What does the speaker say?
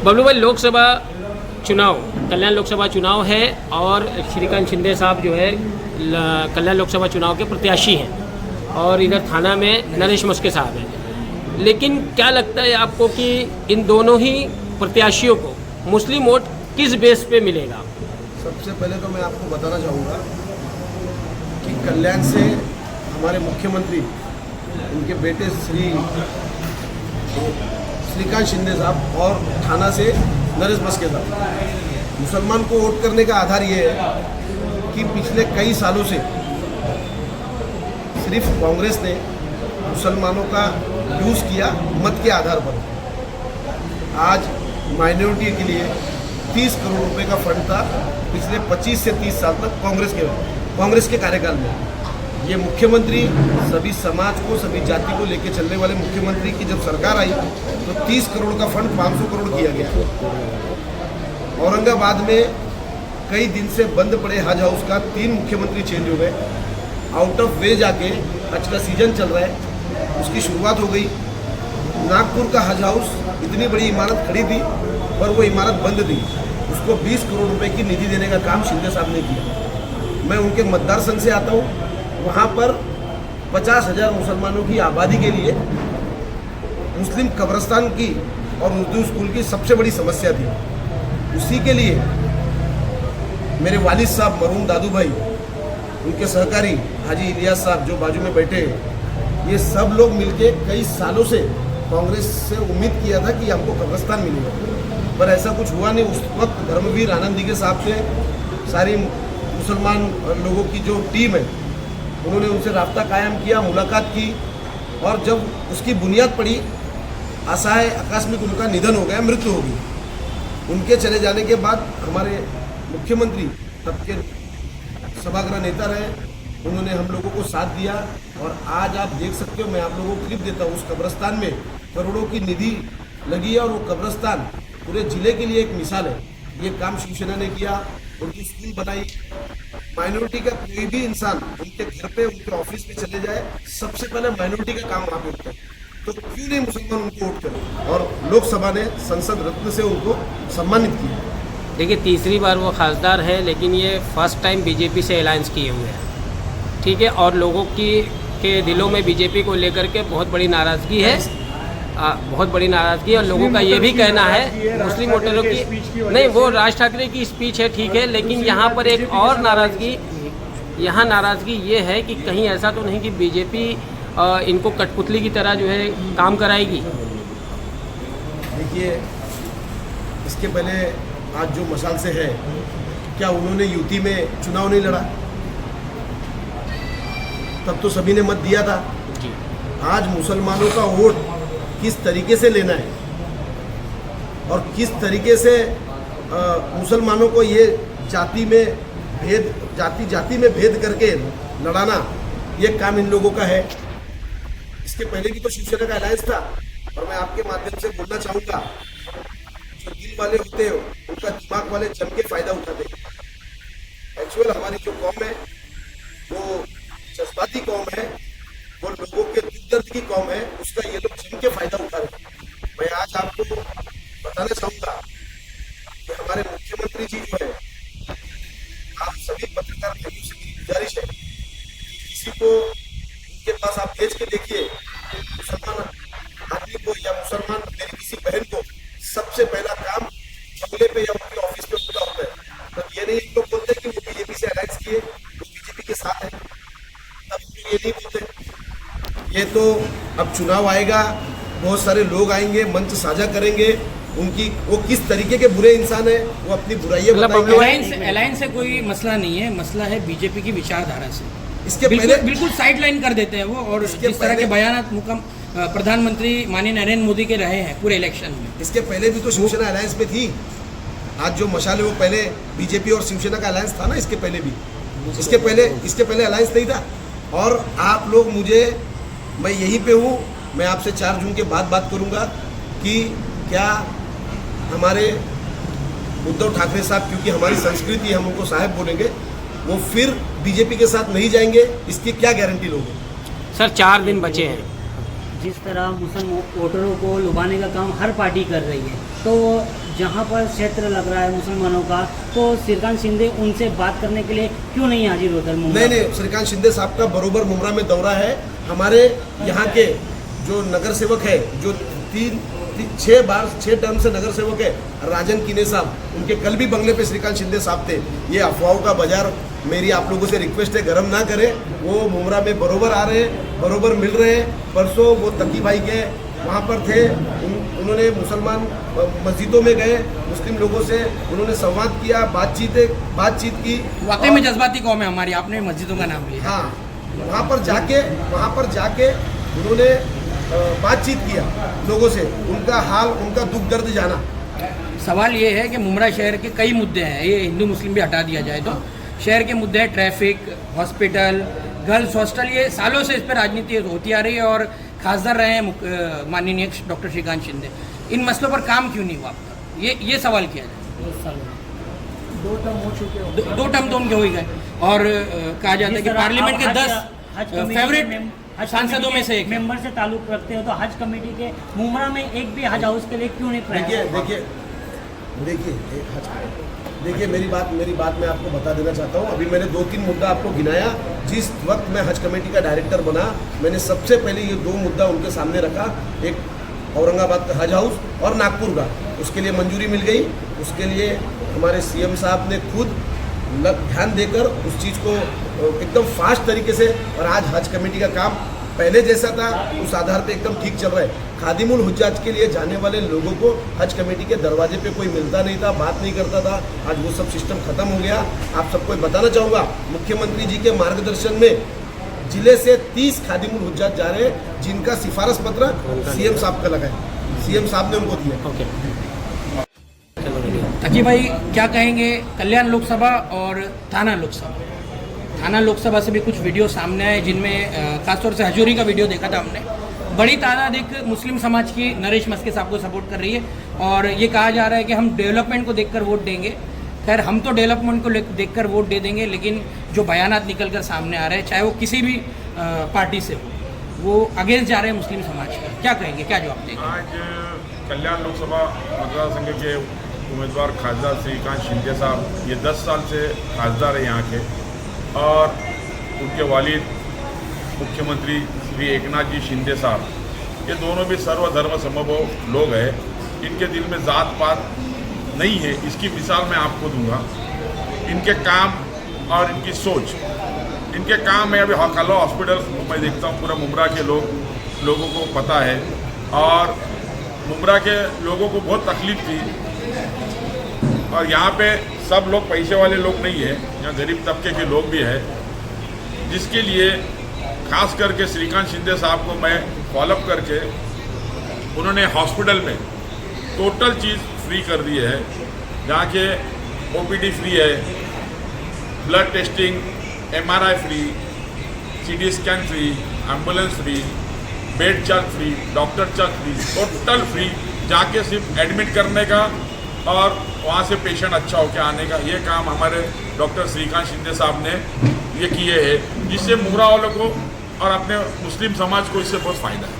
बबलू भाई, लोकसभा चुनाव, कल्याण लोकसभा चुनाव है और श्रीकांत शिंदे साहब जो है कल्याण लोकसभा चुनाव के प्रत्याशी हैं और इधर थाना में नरेश मस्के साहब हैं। लेकिन क्या लगता है आपको कि इन दोनों ही प्रत्याशियों को मुस्लिम वोट किस बेस पे मिलेगा? सबसे पहले तो मैं आपको बताना चाहूँगा कि कल्याण से हमारे मुख्यमंत्री, उनके बेटे श्रीकांत शिंदे साहब और थाना से नरेश मस्के साहब, मुसलमान को वोट करने का आधार ये है कि पिछले कई सालों से सिर्फ कांग्रेस ने मुसलमानों का यूज़ किया मत के आधार पर। आज माइनॉरिटी के लिए 30 करोड़ रुपए का फंड था पिछले 25 से 30 साल तक कांग्रेस के कार्यकाल में। ये मुख्यमंत्री सभी समाज को, सभी जाति को लेकर चलने वाले मुख्यमंत्री की जब सरकार आई तो 30 करोड़ का फंड 500 करोड़ किया गया। औरंगाबाद में कई दिन से बंद पड़े हज हाउस का 3 मुख्यमंत्री चेंज हो गए। आउट ऑफ वे जाके हज का सीजन चल रहा है, उसकी शुरुआत हो गई। नागपुर का हज हाउस इतनी बड़ी इमारत खड़ी थी पर वो इमारत बंद थी, उसको 20 करोड़ रुपए की निधि देने का काम शिंदे साहब ने किया। मैं उनके मतदार संघ से आता हूँ, वहाँ पर 50,000 मुसलमानों की आबादी के लिए मुस्लिम कब्रिस्तान की और उर्दू स्कूल की सबसे बड़ी समस्या थी। उसी के लिए मेरे वालिद साहब मरहूम दादू भाई, उनके सहकारी हाजी इलियास साहब जो बाजू में बैठे हैं, ये सब लोग मिलके कई सालों से कांग्रेस से उम्मीद किया था कि हमको कब्रिस्तान मिलेगा, पर ऐसा कुछ हुआ नहीं। उस वक्त धर्मवीर आनंद के साहब से सारी मुसलमान लोगों की जो टीम है, उन्होंने उनसे राब्ता कायम किया, मुलाकात की, और जब उसकी बुनियाद पड़ी, असहाय आकस्मिक उनका निधन हो गया, मृत्यु हो गई। उनके चले जाने के बाद हमारे मुख्यमंत्री तब के सभागृह नेता रहे, उन्होंने हम लोगों को साथ दिया और आज आप देख सकते हो, मैं आप लोगों को क्लिप देता हूँ, उस कब्रिस्तान में करोड़ों की निधि लगी है और वो कब्रिस्तान पूरे जिले के लिए एक मिसाल है। ये काम शिवसेना ने किया, उनकी स्कूल बनाई। माइनॉरिटी का कोई भी इंसान उनके घर पे, उनके ऑफिस में चले जाए, सबसे पहले माइनॉरिटी का काम वहाँ पे होता है, तो क्यों नहीं मुसलमान उनको वोट करें? और लोकसभा ने संसद रत्न से उनको सम्मानित किया। देखिए, तीसरी बार वो खासदार है, लेकिन ये फर्स्ट टाइम बीजेपी से अलायंस किए हुए हैं, ठीक है, और लोगों के दिलों में बीजेपी को लेकर के बहुत बड़ी नाराज़गी है, बहुत बड़ी नाराज़गी। और लोगों का ये भी कहना है, मुस्लिम वोटरों की नहीं, वो राज ठाकरे की स्पीच है, ठीक है, लेकिन यहाँ पर एक और नाराज़गी ये है कि कहीं ऐसा तो नहीं कि बीजेपी इनको कठपुतली की तरह जो है काम कराएगी। देखिए, इसके पहले आज जो मशाल से है, क्या उन्होंने यूपी में चुनाव नहीं लड़ा? तब तो सभी ने मत दिया था। आज मुसलमानों का वोट किस तरीके से लेना है और किस तरीके से मुसलमानों को ये जाति में भेद करके लड़ाना, ये काम इन लोगों का है। इसके पहले भी तो शिवसेना का अलायंस था, और मैं आपके माध्यम से बोलना चाहूँगा, जो दिल वाले होते हैं उनका दिमाग वाले जम के फायदा उठाते हैं। एक्चुअल हमारी जो कौम है वो जज्बाती कौम है, वो लोगों के दुख दर्द की कौम है, उसका ये लोग जम के फायदा उठा रहे हैं। मैं आज आपको बताना चाहूँगा कि हमारे मुख्यमंत्री जी जो है, आप सभी पत्रकार भाइयों से मेरी गुजारिश है कि किसी को उनके पास आप भेज के देखिए, मुसलमान आदमी को या मुसलमान मेरी किसी बहन को सबसे पहला काम बंगले पे या उनके ऑफिस पे पूरा होता है। तब ये नहीं लोग बोलते कि वो बीजेपी से अलायंस किए, वो बीजेपी के साथ है, तब ये नहीं बोलते। ये तो अब चुनाव आएगा, बहुत सारे लोग आएंगे, मंच साझा करेंगे, उनकी वो किस तरीके के बुरे इंसान है, वो अपनी बुराइयां बताएंगे। अलायंस से कोई मसला नहीं है, मसला है बीजेपी की विचारधारा से। इसके पहले बिल्कुल साइड लाइन कर देते हैं वो, और जिस तरह के बयान प्रधानमंत्री माननीय नरेंद्र मोदी के रहे हैं पूरे इलेक्शन में। इसके पहले भी तो शिवसेना अलायंस में थी। आज जो मशाल है वो पहले बीजेपी और शिवसेना का अलायंस था ना, इसके पहले भी, इसके पहले अलायंस नहीं था। और आप लोग मैं यहीं पे हूँ, मैं आपसे 4 जून के बाद बात करूँगा कि क्या हमारे उद्धव ठाकरे साहब, क्योंकि हमारी संस्कृति हम उनको साहब बोलेंगे, वो फिर बीजेपी के साथ नहीं जाएंगे, इसकी क्या गारंटी लोगे? सर 4 दिन बचे हैं, जिस तरह मुस्लिम वोटरों को लुभाने का काम हर पार्टी कर रही है, तो जहाँ पर क्षेत्र लग रहा है मुसलमानों का, तो श्रीकांत शिंदे उनसे बात करने के लिए क्यों नहीं हाजिर होता? नहीं, श्रीकांत शिंदे साहब का बरोबर मुमरा में दौरा है। हमारे यहाँ के जो नगर सेवक है, जो 6 टर्म से नगर सेवक है, राजन किने साहब, उनके कल भी बंगले पे श्रीकांत शिंदे साहब थे। ये अफवाहों का बाजार, मेरी आप लोगों से रिक्वेस्ट है, गरम ना करें। वो मुमरा में बरोबर आ रहे हैं, बरोबर मिल रहे हैं। परसों वो तकी भाई के वहाँ पर थे, उन्होंने मुसलमान मस्जिदों में गए, मुस्लिम लोगों से उन्होंने संवाद किया, बातचीत की। वाकई में जज्बाती कौम है हमारी, आपने मस्जिदों का नाम लिया। हाँ, वहाँ पर जाके उन्होंने बातचीत किया लोगों से, उनका हाल, उनका दुख दर्द जाना। सवाल ये है कि मुमरा शहर के कई मुद्दे हैं, ये हिंदू मुस्लिम भी हटा दिया जाए तो शहर के मुद्दे हैं, ट्रैफिक, हॉस्पिटल, गर्ल्स हॉस्टल, ये सालों से इस पर राजनीति होती आ रही है और खासदार रहे हैं माननीय डॉक्टर श्रीकांत शिंदे। इन मसलों पर काम क्यों नहीं हुआ अब तक, ये सवाल किया जाए। 2 टर्म हो चुके हो, 2 टर्म तो उनके हो ही गए और कहा जाता है कि पार्लियामेंट के 10 फेवरेट सांसदों में से एक मेंबर से ताल्लुक रखते हो, तो हज कमेटी के मुमरा में एक भी हज हाउस के लिए क्यों नहीं? देखिए मेरी बात मैं आपको बता देना चाहता हूँ। अभी मैंने 2-3 मुद्दा आपको गिनाया। जिस वक्त मैं हज कमेटी का डायरेक्टर बना, मैंने सबसे पहले ये 2 मुद्दा उनके सामने रखा। एक औरंगाबाद का हज हाउस और नागपुर का, उसके लिए मंजूरी मिल गई। उसके लिए हमारे सीएम साहब ने खुद ध्यान देकर उस चीज़ को एकदम फास्ट तरीके से, और आज हज कमेटी का काम पहले जैसा था उस आधार पे एकदम ठीक चल रहा है। खादिमुल हुज्जाज के लिए जाने वाले लोगों को हज कमेटी के दरवाजे पे कोई मिलता नहीं था, बात नहीं करता था। आज वो सब सिस्टम खत्म हो गया। आप सबको बताना चाहूँगा, मुख्यमंत्री जी के मार्गदर्शन में जिले से 30 खादिमुल हुज्जाज जा रहे हैं, जिनका सिफारिश पत्र सीएम साहब का लगा है, सीएम साहब ने उनको दिया। तकी भाई क्या कहेंगे, कल्याण लोकसभा और थाना लोकसभा से भी कुछ वीडियो सामने आए, जिनमें खासतौर से हजूरी का वीडियो देखा था हमने। बड़ी तादाद एक मुस्लिम समाज की नरेश मस्के साहब को सपोर्ट कर रही है और ये कहा जा रहा है कि हम डेवलपमेंट को देखकर वोट देंगे। खैर, हम तो डेवलपमेंट को देखकर वोट दे देंगे, लेकिन जो बयानात निकल कर सामने आ रहे हैं, चाहे वो किसी भी पार्टी से हो, वो अगेंस्ट जा रहे हैं मुस्लिम समाज का। क्या कहेंगे, क्या जवाब देंगे? आज कल्याण लोकसभा मतदार संघ के उम्मीदवार खासदार श्रीकांत शिंदे साहब, ये 10 साल से खासदार है यहाँ के, और उनके वालिद मुख्यमंत्री श्री एकनाथ जी शिंदे साहब, ये दोनों भी सर्वधर्म समभाव लोग हैं। इनके दिल में जात पात नहीं है। इसकी मिसाल मैं आपको दूंगा। इनके काम और इनकी सोच, इनके काम है। अभी कलो हॉस्पिटल मैं देखता हूँ, पूरा मुमरा के लोगों को पता है, और मुमरा के लोगों को बहुत तकलीफ थी। और यहाँ पे सब लोग पैसे वाले लोग नहीं है, यहाँ गरीब तबके के लोग भी हैं, जिसके लिए खास करके श्रीकांत शिंदे साहब को मैं फॉलोअप करके, उन्होंने हॉस्पिटल में टोटल चीज़ फ्री कर दी है। जहाँ के ओपीडी फ्री है, blood testing, MRI free, CT scan free, ambulance free, bed charge free, doctor charge free, total free. जाके सिर्फ एडमिट करने का और वहाँ से पेशेंट अच्छा होकर आने का, ये काम हमारे डॉक्टर श्रीकांत शिंदे साहब ने ये किए हैं, जिससे मुमरा वालों को और अपने मुस्लिम समाज को इससे बहुत फ़ायदा है।